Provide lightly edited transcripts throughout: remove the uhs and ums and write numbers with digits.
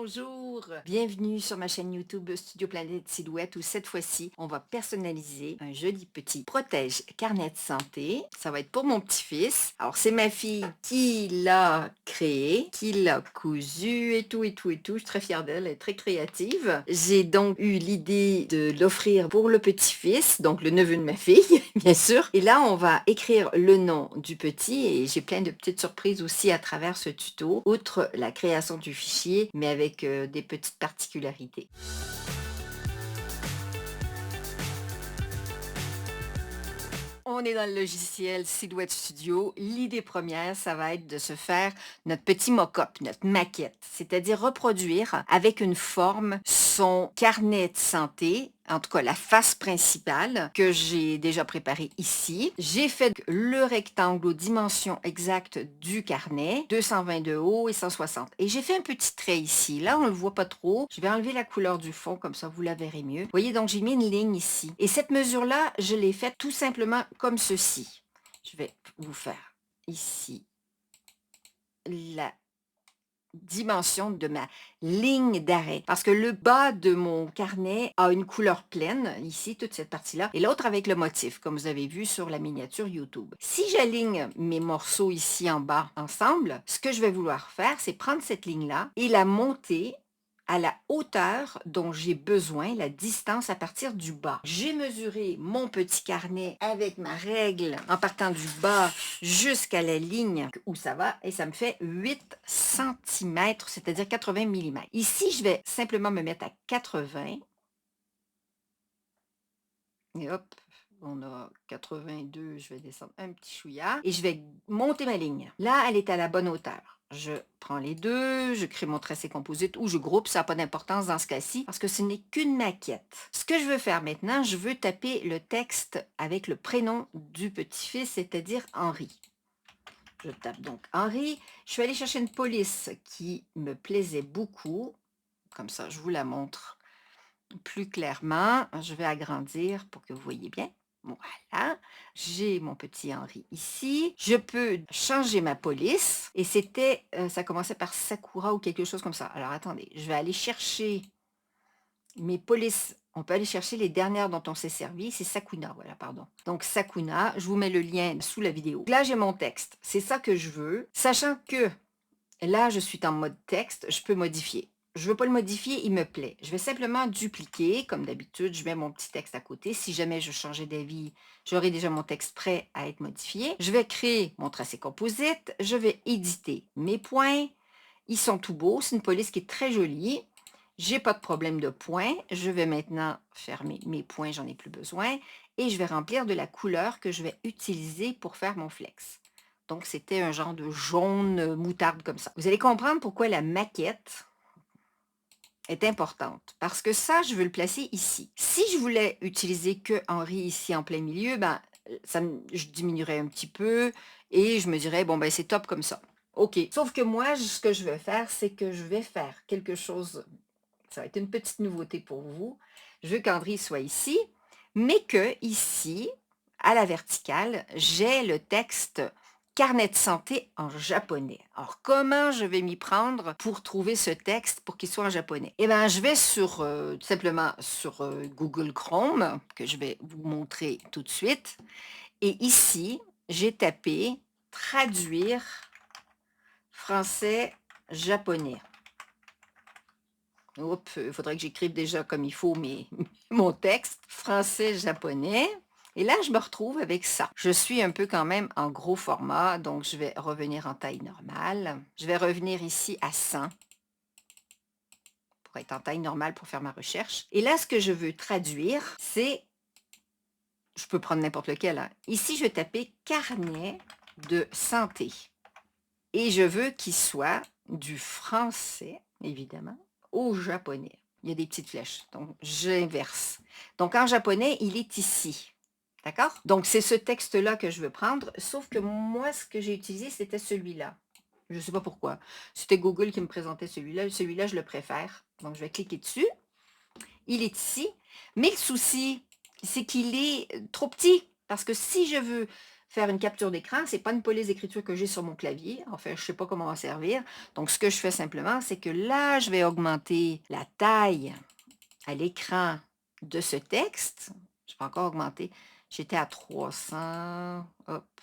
Bonjour! Bienvenue sur ma chaîne YouTube Studio Planète Silhouette où cette fois-ci, on va personnaliser un joli petit protège carnet de santé. Ça va être pour mon petit-fils. Alors, c'est ma fille qui l'a créé, qui l'a cousu et tout, et tout, et tout. Je suis très fière d'elle, elle est très créative. J'ai donc eu l'idée de l'offrir pour le petit-fils, donc le neveu de ma fille, bien sûr. Et là, on va écrire le nom du petit et j'ai plein de petites surprises aussi à travers ce tuto, outre la création du fichier, mais avec des petites particularités. On est dans le logiciel Silhouette Studio. L'idée première, ça va être de se faire notre petit mock-up, notre maquette, c'est-à-dire reproduire avec une forme son carnet de santé, en tout cas la face principale que j'ai déjà préparée ici. J'ai fait le rectangle aux dimensions exactes du carnet, 220 de haut et 160. Et j'ai fait un petit trait ici. Là, on ne le voit pas trop. Je vais enlever la couleur du fond, comme ça vous la verrez mieux. Vous voyez, donc j'ai mis une ligne ici. Et cette mesure-là, je l'ai faite tout simplement comme ceci. Je vais vous faire ici la dimension de ma ligne d'arrêt. Parce que le bas de mon carnet a une couleur pleine, ici, toute cette partie-là, et l'autre avec le motif, comme vous avez vu sur la miniature YouTube. Si j'aligne mes morceaux ici en bas ensemble, ce que je vais vouloir faire, c'est prendre cette ligne-là et la monter à la hauteur dont j'ai besoin, la distance à partir du bas. J'ai mesuré mon petit carnet avec ma règle en partant du bas jusqu'à la ligne où ça va et ça me fait 8 cm, c'est-à-dire 80 mm. Ici, je vais simplement me mettre à 80 et hop, on a 82, je vais descendre un petit chouïa et je vais monter ma ligne. Là, elle est à la bonne hauteur. Je prends les deux, je crée mon tracé composite ou je groupe, ça n'a pas d'importance dans ce cas-ci parce que ce n'est qu'une maquette. Ce que je veux faire maintenant, je veux taper le texte avec le prénom du petit-fils, c'est-à-dire Henri. Je tape donc Henri. Je suis allée chercher une police qui me plaisait beaucoup. Comme ça, je vous la montre plus clairement. Je vais agrandir pour que vous voyez bien. Voilà, j'ai mon petit Henri ici. Je peux changer ma police. Et c'était, ça commençait par Sakura ou quelque chose comme ça. Alors attendez, je vais aller chercher mes polices. On peut aller chercher les dernières dont on s'est servi. C'est Sakuna, voilà, pardon. Donc Sakuna, je vous mets le lien sous la vidéo. Là, j'ai mon texte. C'est ça que je veux. Sachant que là, je suis en mode texte, je peux modifier. Je ne veux pas le modifier, il me plaît. Je vais simplement dupliquer, comme d'habitude, je mets mon petit texte à côté. Si jamais je changeais d'avis, j'aurai déjà mon texte prêt à être modifié. Je vais créer mon tracé composite. Je vais éditer mes points. Ils sont tout beaux. C'est une police qui est très jolie. J'ai pas de problème de points. Je vais maintenant fermer mes points, j'en ai plus besoin. Et je vais remplir de la couleur que je vais utiliser pour faire mon flex. Donc, c'était un genre de jaune moutarde comme ça. Vous allez comprendre pourquoi la maquette est importante. Parce que ça, je veux le placer ici. Si je voulais utiliser que Henri ici en plein milieu, ben, je diminuerais un petit peu et je me dirais, bon, ben, c'est top comme ça. OK. Sauf que moi, ce que je vais faire, c'est que je vais faire quelque chose. Ça va être une petite nouveauté pour vous. Je veux qu'Henri soit ici, mais que ici, à la verticale, j'ai le texte carnet de santé en japonais. Alors, comment je vais m'y prendre pour trouver ce texte pour qu'il soit en japonais? Eh bien, je vais tout simplement sur Google Chrome, que je vais vous montrer tout de suite. Et ici, j'ai tapé traduire français-japonais. Oups, il faudrait que j'écrive déjà comme il faut mon texte français-japonais. Et là, je me retrouve avec ça. Je suis un peu quand même en gros format, donc je vais revenir en taille normale. Je vais revenir ici à 100 pour être en taille normale pour faire ma recherche. Et là, ce que je veux traduire, c'est, je peux prendre n'importe lequel, hein. Ici, je vais taper carnet de santé. Et je veux qu'il soit du français, évidemment, au japonais. Il y a des petites flèches, donc j'inverse. Donc en japonais, il est ici. D'accord? Donc c'est ce texte-là que je veux prendre, sauf que moi, ce que j'ai utilisé, c'était celui-là. Je ne sais pas pourquoi. C'était Google qui me présentait celui-là. Celui-là, je le préfère. Donc je vais cliquer dessus. Il est ici. Mais le souci, c'est qu'il est trop petit. Parce que si je veux faire une capture d'écran. Ce n'est pas une police d'écriture que j'ai sur mon clavier. Enfin, je ne sais pas comment on va servir. Donc, ce que je fais simplement, c'est que là, je vais augmenter la taille à l'écran de ce texte. Je vais encore augmenter. J'étais à 300. Hop.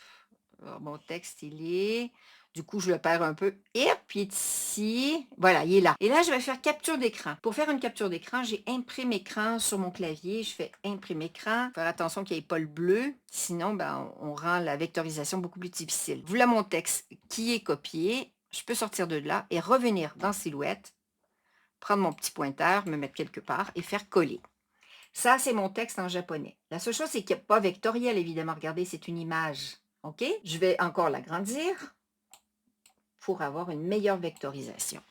Alors, mon texte, il est... Du coup, je le perds un peu. Et puis ici, voilà, il est là. Et là, je vais faire capture d'écran. Pour faire une capture d'écran, j'ai imprime écran sur mon clavier. Je fais imprime écran. Faire attention qu'il n'y ait pas le bleu. Sinon, ben, on rend la vectorisation beaucoup plus difficile. Voilà mon texte qui est copié. Je peux sortir de là et revenir dans Silhouette, prendre mon petit pointeur, me mettre quelque part et faire coller. Ça, c'est mon texte en japonais. La seule chose, c'est qu'il n'y a pas vectoriel, évidemment. Regardez, c'est une image. OK? Je vais encore l'agrandir pour avoir une meilleure vectorisation.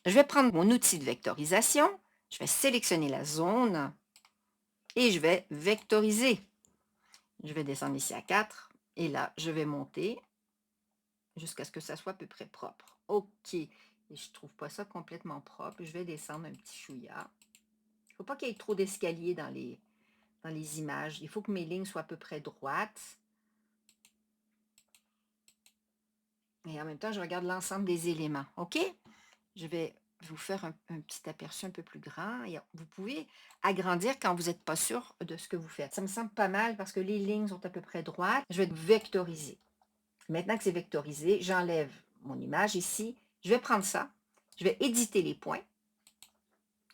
Je vais prendre mon outil de vectorisation. Je vais sélectionner la zone et je vais vectoriser. Je vais descendre ici à 4 et là, je vais monter jusqu'à ce que ça soit à peu près propre. OK. Et je ne trouve pas ça complètement propre. Je vais descendre un petit chouïa. Il ne faut pas qu'il y ait trop d'escalier dans les images. Il faut que mes lignes soient à peu près droites. Et en même temps, je regarde l'ensemble des éléments. OK? Je vais vous faire un petit aperçu un peu plus grand. Et vous pouvez agrandir quand vous n'êtes pas sûr de ce que vous faites. Ça me semble pas mal parce que les lignes sont à peu près droites. Je vais vectoriser. Maintenant que c'est vectorisé, j'enlève mon image ici. Je vais prendre ça. Je vais éditer les points.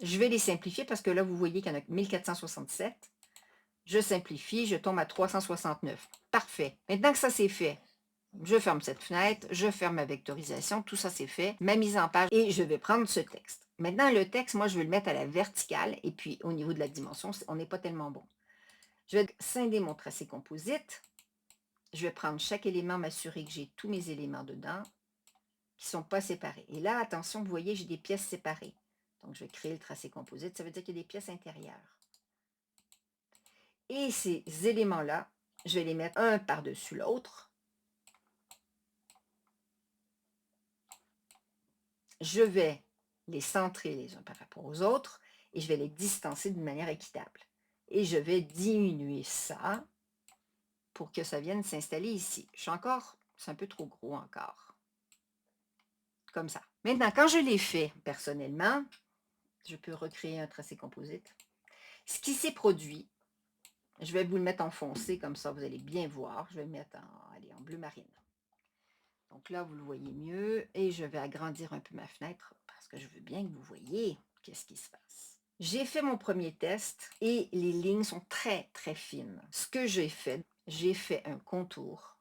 Je vais les simplifier parce que là, vous voyez qu'il y en a 1467. Je simplifie, je tombe à 369. Parfait. Maintenant que ça c'est fait, je ferme cette fenêtre, je ferme ma vectorisation, tout ça c'est fait, ma mise en page et je vais prendre ce texte. Maintenant, le texte, moi, je vais le mettre à la verticale et puis au niveau de la dimension, on n'est pas tellement bon. Je vais scinder mon tracé composite. Je vais prendre chaque élément, m'assurer que j'ai tous mes éléments dedans qui ne sont pas séparés. Et là, attention, vous voyez, j'ai des pièces séparées. Donc, je vais créer le tracé composite. Ça veut dire qu'il y a des pièces intérieures. Et ces éléments-là, je vais les mettre un par-dessus l'autre. Je vais les centrer les uns par rapport aux autres et je vais les distancer d'une manière équitable. Et je vais diminuer ça pour que ça vienne s'installer ici. C'est un peu trop gros encore. Comme ça. Maintenant, quand je l'ai fait personnellement, je peux recréer un tracé composite. Ce qui s'est produit, je vais vous le mettre en foncé, comme ça vous allez bien voir. Je vais le mettre en bleu marine. Donc là, vous le voyez mieux et je vais agrandir un peu ma fenêtre parce que je veux bien que vous voyez qu'est-ce qui se passe. J'ai fait mon premier test et les lignes sont très, très fines. Ce que j'ai fait un contour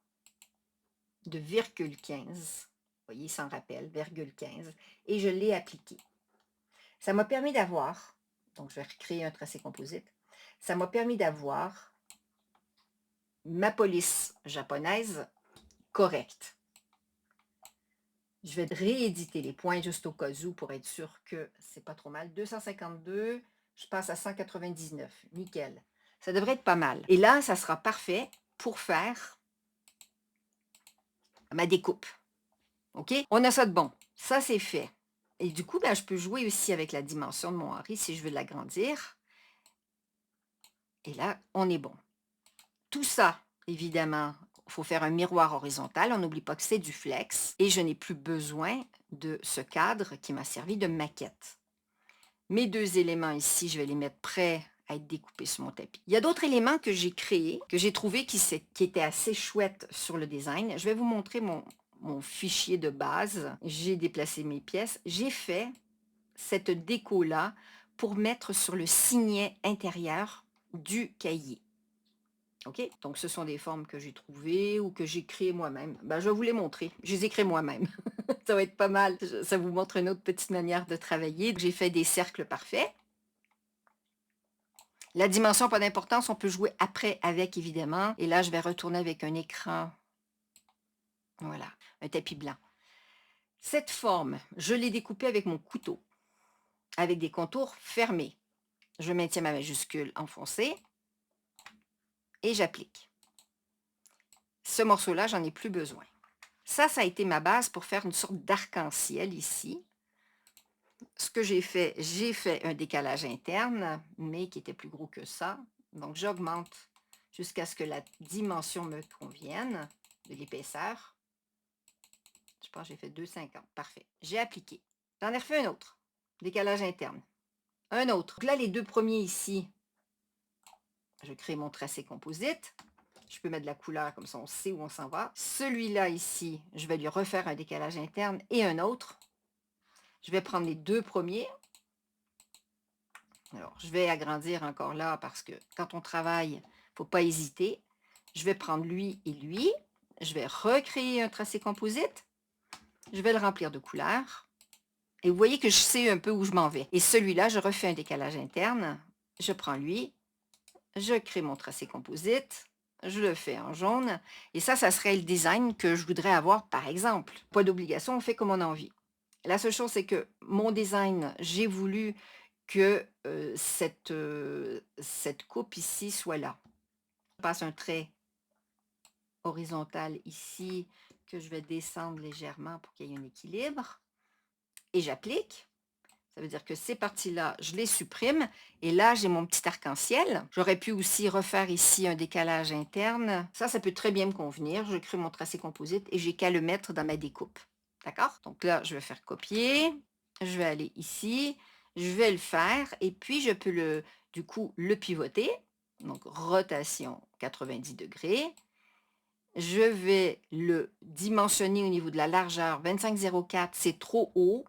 de 0,15. Vous voyez, sans rappel, 0,15. Et je l'ai appliqué. Ça m'a permis d'avoir, donc je vais recréer un tracé composite, ça m'a permis d'avoir ma police japonaise correcte. Je vais rééditer les points juste au cas où pour être sûr que c'est pas trop mal. 252, je passe à 199. Nickel. Ça devrait être pas mal. Et là, ça sera parfait pour faire ma découpe. OK? On a ça de bon. Ça, c'est fait. Et du coup, ben, je peux jouer aussi avec la dimension de mon Henri si je veux l'agrandir. Et là, on est bon. Tout ça, évidemment, il faut faire un miroir horizontal. On n'oublie pas que c'est du flex. Et je n'ai plus besoin de ce cadre qui m'a servi de maquette. Mes deux éléments ici, je vais les mettre prêts à être découpés sur mon tapis. Il y a d'autres éléments que j'ai créés, que j'ai trouvés qui étaient assez chouettes sur le design. Je vais vous montrer mon fichier de base. J'ai déplacé mes pièces. J'ai fait cette déco-là pour mettre sur le signet intérieur du cahier. OK? Donc, ce sont des formes que j'ai trouvées ou que j'ai créées moi-même. Ben, je vais vous les montrer. Je les ai créées moi-même. Ça va être pas mal. Ça vous montre une autre petite manière de travailler. J'ai fait des cercles parfaits. La dimension, pas d'importance. On peut jouer après avec, évidemment. Et là, je vais retourner avec un écran. Voilà, un tapis blanc. Cette forme, je l'ai découpée avec mon couteau, avec des contours fermés. Je maintiens ma majuscule enfoncée et j'applique. Ce morceau-là, j'en ai plus besoin. Ça a été ma base pour faire une sorte d'arc-en-ciel ici. Ce que j'ai fait un décalage interne, mais qui était plus gros que ça. Donc, j'augmente jusqu'à ce que la dimension me convienne de l'épaisseur. Je pense que j'ai fait 2,50. Parfait. J'ai appliqué. J'en ai refait un autre. Décalage interne. Un autre. Donc là, les deux premiers ici, je crée mon tracé composite. Je peux mettre de la couleur, comme ça on sait où on s'en va. Celui-là ici, je vais lui refaire un décalage interne et un autre. Je vais prendre les deux premiers. Alors, je vais agrandir encore là parce que quand on travaille, il ne faut pas hésiter. Je vais prendre lui et lui. Je vais recréer un tracé composite. Je vais le remplir de couleurs. Et vous voyez que je sais un peu où je m'en vais. Et celui-là, je refais un décalage interne. Je prends lui. Je crée mon tracé composite. Je le fais en jaune. Et ça serait le design que je voudrais avoir, par exemple. Pas d'obligation, on fait comme on a envie. La seule chose, c'est que mon design, j'ai voulu que cette coupe ici soit là. Je passe un trait horizontal ici que je vais descendre légèrement pour qu'il y ait un équilibre. Et j'applique. Ça veut dire que ces parties-là, je les supprime. Et là, j'ai mon petit arc-en-ciel. J'aurais pu aussi refaire ici un décalage interne. Ça peut très bien me convenir. Je crée mon tracé composite et j'ai qu'à le mettre dans ma découpe. D'accord? Donc là, je vais faire copier. Je vais aller ici. Je vais le faire. Et puis, je peux du coup le pivoter. Donc, rotation 90 degrés. Je vais le dimensionner au niveau de la largeur 25,04. C'est trop haut.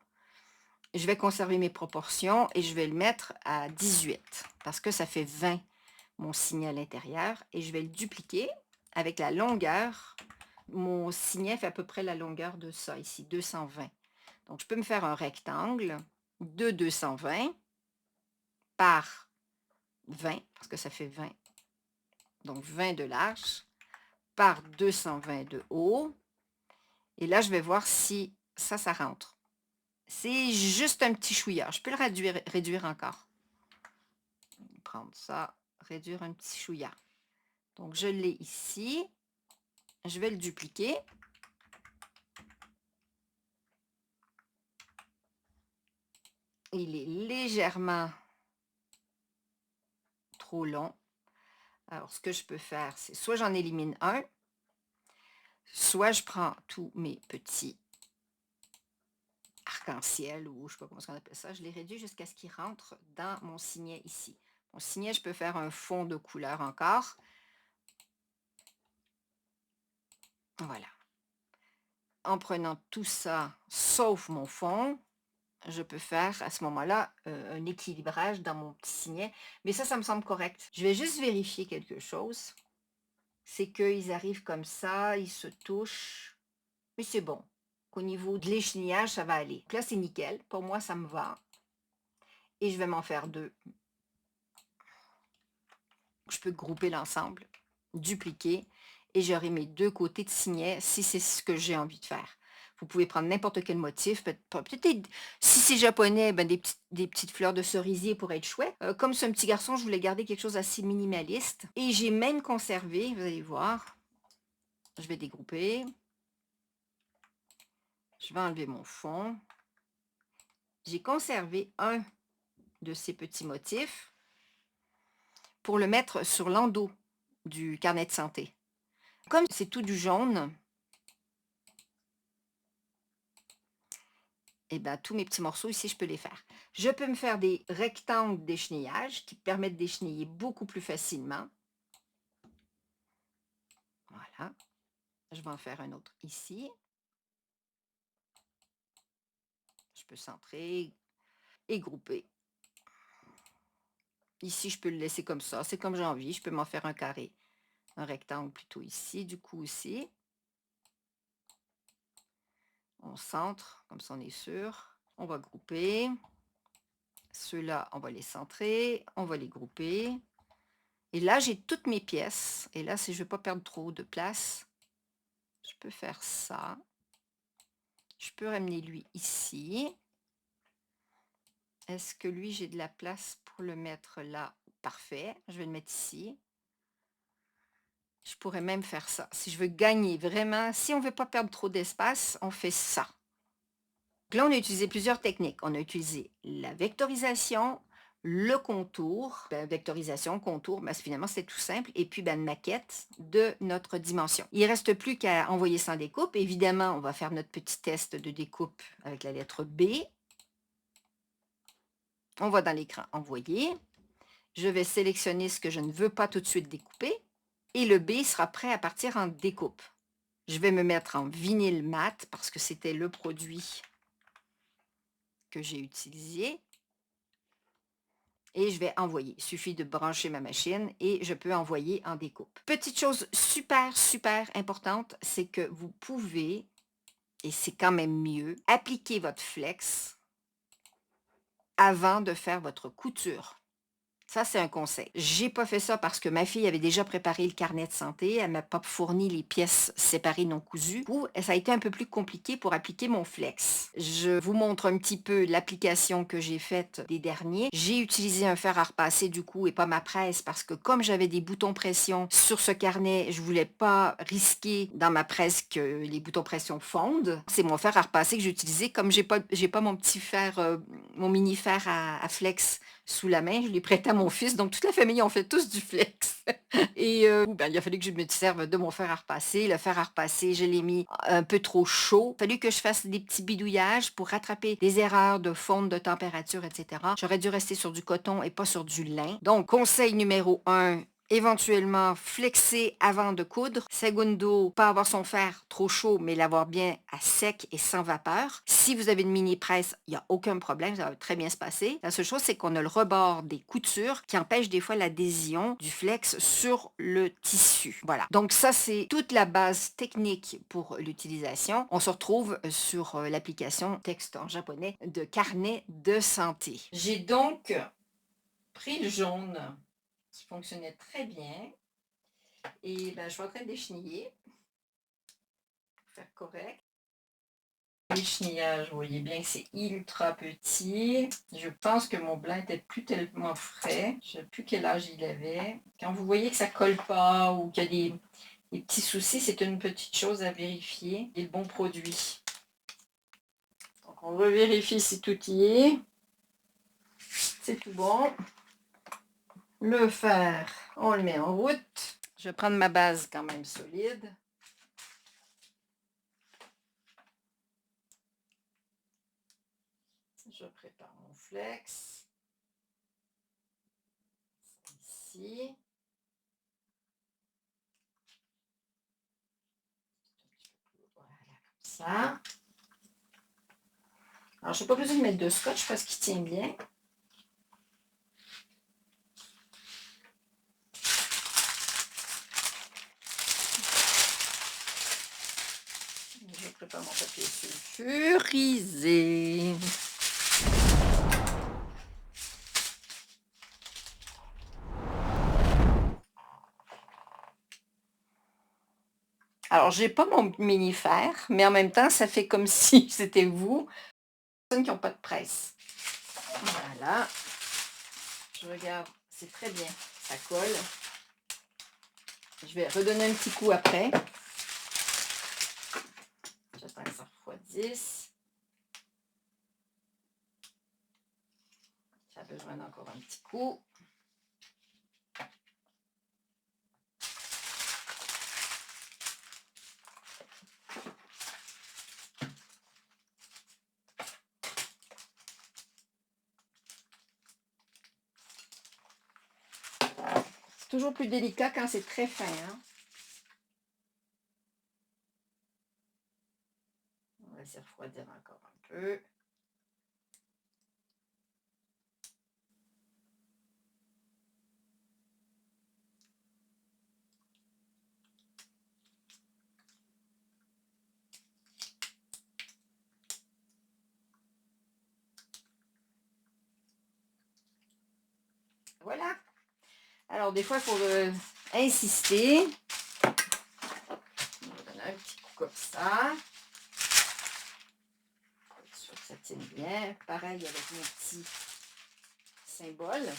Je vais conserver mes proportions et je vais le mettre à 18 parce que ça fait 20 mon signet à l'intérieur et je vais le dupliquer avec la longueur. Mon signet fait à peu près la longueur de ça ici, 220. Donc, je peux me faire un rectangle de 220 par 20 parce que ça fait 20. Donc, 20 de large par 220 de haut. Et là, je vais voir si ça rentre. C'est juste un petit chouïa. Je peux le réduire encore. Prendre ça, réduire un petit chouïa. Donc, je l'ai ici. Je vais le dupliquer. Il est légèrement trop long. Alors, ce que je peux faire, c'est soit j'en élimine un, soit je prends tous mes petits arc-en-ciel ou je ne sais pas comment on appelle ça. Je les réduis jusqu'à ce qu'ils rentrent dans mon signet ici. Mon signet, je peux faire un fond de couleur encore. Voilà. En prenant tout ça, sauf mon fond, je peux faire à ce moment-là un équilibrage dans mon petit signet. Mais ça me semble correct. Je vais juste vérifier quelque chose. C'est qu'ils arrivent comme ça, ils se touchent. Mais c'est bon. Au niveau de l'échenillage, ça va aller. Donc là, c'est nickel. Pour moi, ça me va. Et je vais m'en faire deux. Je peux grouper l'ensemble, dupliquer, et j'aurai mes deux côtés de signet si c'est ce que j'ai envie de faire. Vous pouvez prendre n'importe quel motif. Peut-être, si c'est japonais, ben des petites fleurs de cerisier pour être chouette. Comme c'est un petit garçon, je voulais garder quelque chose d'assez minimaliste. Et j'ai même conservé, vous allez voir, je vais dégrouper. Je vais enlever mon fond. J'ai conservé un de ces petits motifs pour le mettre sur l'endos du carnet de santé. Comme c'est tout du jaune, et bien tous mes petits morceaux ici, je peux les faire. Je peux me faire des rectangles d'échenillage qui permettent d'écheniller beaucoup plus facilement. Voilà. Je vais en faire un autre ici. Je peux centrer et grouper. Ici, je peux le laisser comme ça. C'est comme j'ai envie. Je peux m'en faire un carré. Un rectangle plutôt ici, du coup aussi. On centre, comme ça on est sûr. On va grouper. Ceux-là, on va les centrer. On va les grouper. Et là, j'ai toutes mes pièces. Et là, si je ne veux pas perdre trop de place, je peux faire ça. Je peux ramener lui ici. Est-ce que lui, j'ai de la place pour le mettre là? Parfait. Je vais le mettre ici. Je pourrais même faire ça. Si je veux gagner vraiment, si on ne veut pas perdre trop d'espace, on fait ça. Donc là, on a utilisé plusieurs techniques. On a utilisé la vectorisation, le contour, vectorisation, contour, finalement c'est tout simple, et puis une maquette de notre dimension. Il ne reste plus qu'à envoyer ça en découpe. Évidemment, on va faire notre petit test de découpe avec la lettre B. On va dans l'écran envoyer. Je vais sélectionner ce que je ne veux pas tout de suite découper et le B sera prêt à partir en découpe. Je vais me mettre en vinyle mat parce que c'était le produit que j'ai utilisé. Et je vais envoyer. Il suffit de brancher ma machine et je peux envoyer en découpe. Petite chose super, super importante, c'est que vous pouvez, et c'est quand même mieux, appliquer votre flex avant de faire votre couture. Ça, c'est un conseil. J'ai pas fait ça parce que ma fille avait déjà préparé le carnet de santé. Elle m'a pas fourni les pièces séparées non cousues. Du coup, ça a été un peu plus compliqué pour appliquer mon flex. Je vous montre un petit peu l'application que j'ai faite des derniers. J'ai utilisé un fer à repasser du coup et pas ma presse parce que comme j'avais des boutons pression sur ce carnet, je voulais pas risquer dans ma presse que les boutons pression fondent. C'est mon fer à repasser que j'ai utilisé. Comme j'ai pas mon petit fer, mon mini fer à flex sous la main, je l'ai prêté à mon fils, donc toute la famille, on fait tous du flex. Et il a fallu que je me serve de mon fer à repasser. Le fer à repasser, je l'ai mis un peu trop chaud. Il a fallu que je fasse des petits bidouillages pour rattraper des erreurs de fonte, de température, etc. J'aurais dû rester sur du coton et pas sur du lin. Donc, conseil numéro 1, éventuellement flexer avant de coudre. Segundo, pas avoir son fer trop chaud, mais l'avoir bien à sec et sans vapeur. Si vous avez une mini presse, il n'y a aucun problème, ça va très bien se passer. La seule chose, c'est qu'on a le rebord des coutures qui empêche des fois l'adhésion du flex sur le tissu. Voilà. Donc ça, c'est toute la base technique pour l'utilisation. On se retrouve sur l'application texte en japonais de carnet de santé. J'ai donc pris le jaune qui fonctionnait très bien. Et je suis en train de décheniller. Pour faire correct. L'échenillage, vous voyez bien que c'est ultra petit. Je pense que mon blanc était plus tellement frais. Je ne sais plus quel âge il avait. Quand vous voyez que ça ne colle pas ou qu'il y a des petits soucis, c'est une petite chose à vérifier. Et le bon produit. Donc on revérifie si tout y est. C'est tout bon. Le fer, on le met en route. Je vais prendre ma base quand même solide. Je prépare mon flex. Ici. Voilà, comme ça. Alors, je n'ai pas besoin de mettre de scotch parce qu'il tient bien. Je prépare mon papier sulfurisé. Alors, j'ai pas mon mini-fer, mais en même temps, ça fait comme si c'était vous, personnes qui n'ont pas de presse. Voilà. Je regarde, c'est très bien, ça colle. Je vais redonner un petit coup après. J'attends que ça refroidisse. Ça a besoin d'encore un petit coup. C'est toujours plus délicat quand c'est très fin. Hein? On va laisser refroidir encore un peu. Voilà. Alors, des fois, il faut insister. On va donner un petit coup comme ça. Pour être sûr que ça tienne bien. Pareil avec mes petits symboles.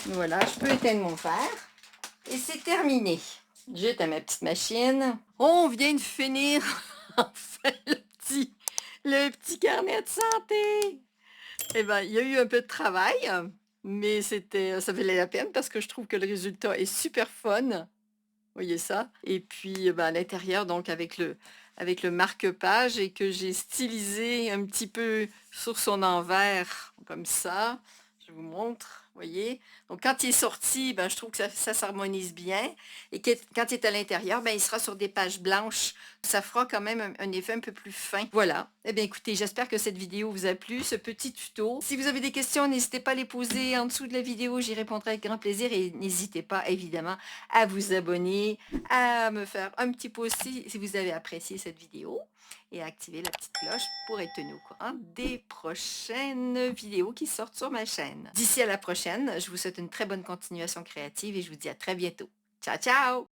Voilà, je peux éteindre mon fer. Et c'est terminé. J'éteins ma petite machine. On vient de finir enfin le petit carnet de santé. Eh ben, il y a eu un peu de travail, mais ça valait la peine parce que je trouve que le résultat est super fun. Voyez ça? Et puis, bah, à l'intérieur donc avec le marque-page et que j'ai stylisé un petit peu sur son envers comme ça. Je vous montre, voyez? Donc quand il est sorti, ben, je trouve que ça s'harmonise bien et quand il est à l'intérieur, ben, il sera sur des pages blanches. Ça fera quand même un effet un peu plus fin. Voilà. Eh bien écoutez, j'espère que cette vidéo vous a plu, ce petit tuto. Si vous avez des questions, n'hésitez pas à les poser en dessous de la vidéo, j'y répondrai avec grand plaisir et n'hésitez pas évidemment à vous abonner, à me faire un petit pouce si vous avez apprécié cette vidéo et à activer la petite cloche pour être tenu au courant des prochaines vidéos qui sortent sur ma chaîne. D'ici à la prochaine, je vous souhaite une très bonne continuation créative et je vous dis à très bientôt. Ciao, ciao!